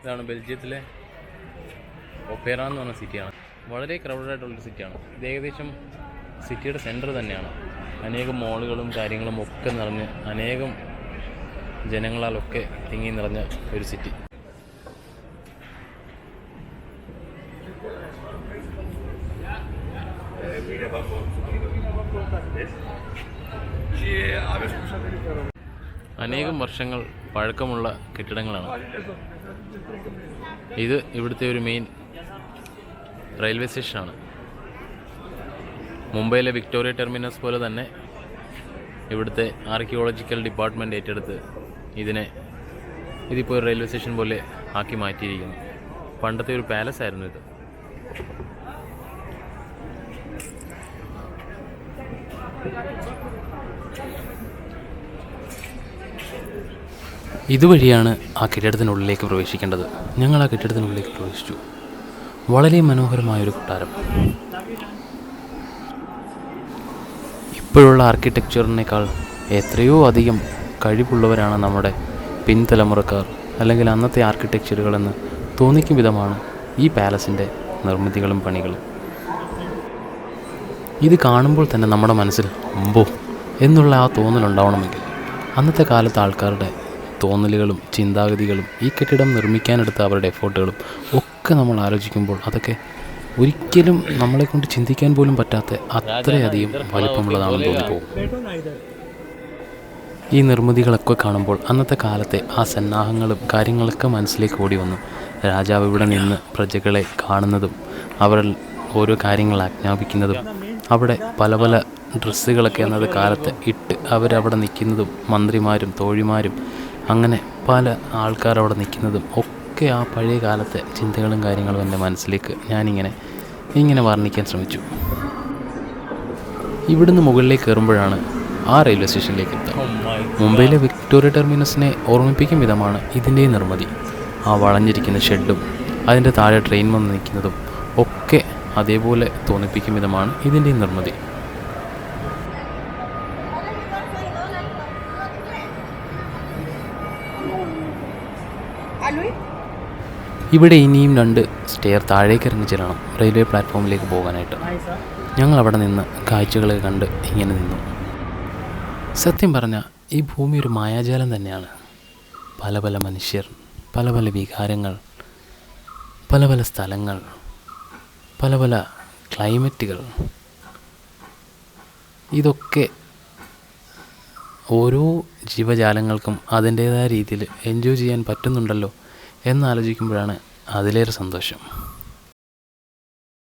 ഇതാണ് ബെൽജിയത്തിലെ ഒപ്പേറ എന്ന് പറഞ്ഞ സിറ്റിയാണ്. വളരെ ക്രൗഡഡ് ആയിട്ടുള്ളൊരു സിറ്റിയാണ്. ഇത് ഏകദേശം സിറ്റിയുടെ സെൻറ്റർ തന്നെയാണ്. അനേകം മോളുകളും കാര്യങ്ങളും ഒക്കെ നിറഞ്ഞ് അനേകം ജനങ്ങളാലൊക്കെ തിങ്ങി നിറഞ്ഞ ഒരു സിറ്റി. അനേകം വർഷങ്ങൾ പഴക്കമുള്ള കെട്ടിടങ്ങളാണ്. ഇത് ഇവിടുത്തെ ഒരു മെയിൻ റെയിൽവേ സ്റ്റേഷനാണ്. മുംബൈയിലെ വിക്ടോറിയ ടെർമിനസ് പോലെ തന്നെ ഇവിടുത്തെ ആർക്കിയോളജിക്കൽ ഡിപ്പാർട്ട്മെൻറ്റ് ഏറ്റെടുത്ത് ഇതിപ്പോൾ ഒരു റെയിൽവേ സ്റ്റേഷൻ പോലെ ആക്കി മാറ്റിയിരിക്കുന്നു. പണ്ടത്തെ ഒരു പാലസ് ആയിരുന്നു ഇത്. ഇതുവഴിയാണ് ആ കെട്ടിടത്തിനുള്ളിലേക്ക് പ്രവേശിക്കേണ്ടത്. ഞങ്ങൾ ആ കെട്ടിടത്തിനുള്ളിലേക്ക് പ്രവേശിച്ചു. വളരെ മനോഹരമായൊരു കൊട്ടാരം. ഇപ്പോഴുള്ള ആർക്കിടെക്ചറിനേക്കാൾ എത്രയോ അധികം കഴിവുള്ളവരാണ് നമ്മുടെ പിൻതലമുറക്കാർ, അല്ലെങ്കിൽ അന്നത്തെ ആർക്കിടെക്ചറുകളെന്ന് തോന്നിക്കും വിധമാണ് ഈ പാലസിൻ്റെ നിർമ്മിതികളും പണികളും. ഇത് കാണുമ്പോൾ തന്നെ നമ്മുടെ മനസ്സിൽ അമ്പോ എന്നുള്ള ആ തോന്നലുണ്ടാവണമെങ്കിൽ അന്നത്തെ കാലത്തെ ആൾക്കാരുടെ തോന്നലുകളും ചിന്താഗതികളും ഈ കെട്ടിടം നിർമ്മിക്കാനെടുത്ത അവരുടെ എഫേർട്ടുകളും ഒക്കെ നമ്മൾ ആലോചിക്കുമ്പോൾ അതൊക്കെ ഒരിക്കലും നമ്മളെക്കൊണ്ട് ചിന്തിക്കാൻ പോലും പറ്റാത്ത അത്രയധികം വലിപ്പമുള്ളതാണെന്ന് തോന്നിപ്പോകും. ഈ നിർമ്മിതികളൊക്കെ കാണുമ്പോൾ അന്നത്തെ കാലത്തെ ആ സന്നാഹങ്ങളും കാര്യങ്ങളൊക്കെ മനസ്സിലേക്ക് ഓടി വന്നു. രാജാവ് ഇവിടെ നിന്ന് പ്രജകളെ കാണുന്നതും അവർ ഓരോ കാര്യങ്ങൾ ആജ്ഞാപിക്കുന്നതും അവിടെ പല പല ഡ്രസ്സുകളൊക്കെ അന്നത്തെ കാലത്ത് ഇട്ട് അവരവിടെ നിൽക്കുന്നതും മന്ത്രിമാരും തോഴിമാരും അങ്ങനെ പല ആൾക്കാരവിടെ നിൽക്കുന്നതും ഒക്കെ ആ പഴയ കാലത്തെ ചിന്തകളും കാര്യങ്ങളും എൻ്റെ മനസ്സിലേക്ക് ഞാനിങ്ങനെ വർണ്ണിക്കാൻ ശ്രമിച്ചു. ഇവിടുന്ന് മുകളിലേക്ക് കയറുമ്പോഴാണ് ആ റെയിൽവേ സ്റ്റേഷനിലേക്ക് എത്തുക. മുംബൈയിലെ വിക്ടോറിയ ടെർമിനസിനെ ഓർമ്മിപ്പിക്കും വിധമാണ് ഇതിൻ്റെ നിർമ്മിതി. ആ വളഞ്ഞിരിക്കുന്ന ഷെഡും അതിൻ്റെ താഴെ ട്രെയിൻ വന്ന് നിൽക്കുന്നതും ഒക്കെ അതേപോലെ തോന്നിപ്പിക്കും വിധമാണ് ഇതിൻ്റെ നിർമ്മിതി. ഇവിടെ ഇനിയും 2 സ്റ്റെയർ താഴേക്ക് ഇറങ്ങി ചെല്ലണം റെയിൽവേ പ്ലാറ്റ്ഫോമിലേക്ക് പോകാനായിട്ട്. ഞങ്ങൾ അവിടെ നിന്ന് കാഴ്ചകൾ കണ്ട് ഇങ്ങനെ നിന്നു. സത്യം പറഞ്ഞാൽ ഈ ഭൂമി ഒരു മായാജാലം തന്നെയാണ്. പല പല മനുഷ്യർ, പല പല വികാരങ്ങൾ, പല പല സ്ഥലങ്ങൾ, പല പല ക്ലൈമറ്റുകൾ, ഇതൊക്കെ ഓരോ ജീവജാലങ്ങൾക്കും അതിൻ്റേതായ രീതിയിൽ എൻജോയ് ചെയ്യാൻ പറ്റുന്നുണ്ടല്ലോ എന്നാലോചിക്കുമ്പോഴാണ് അതിലേറെ സന്തോഷം.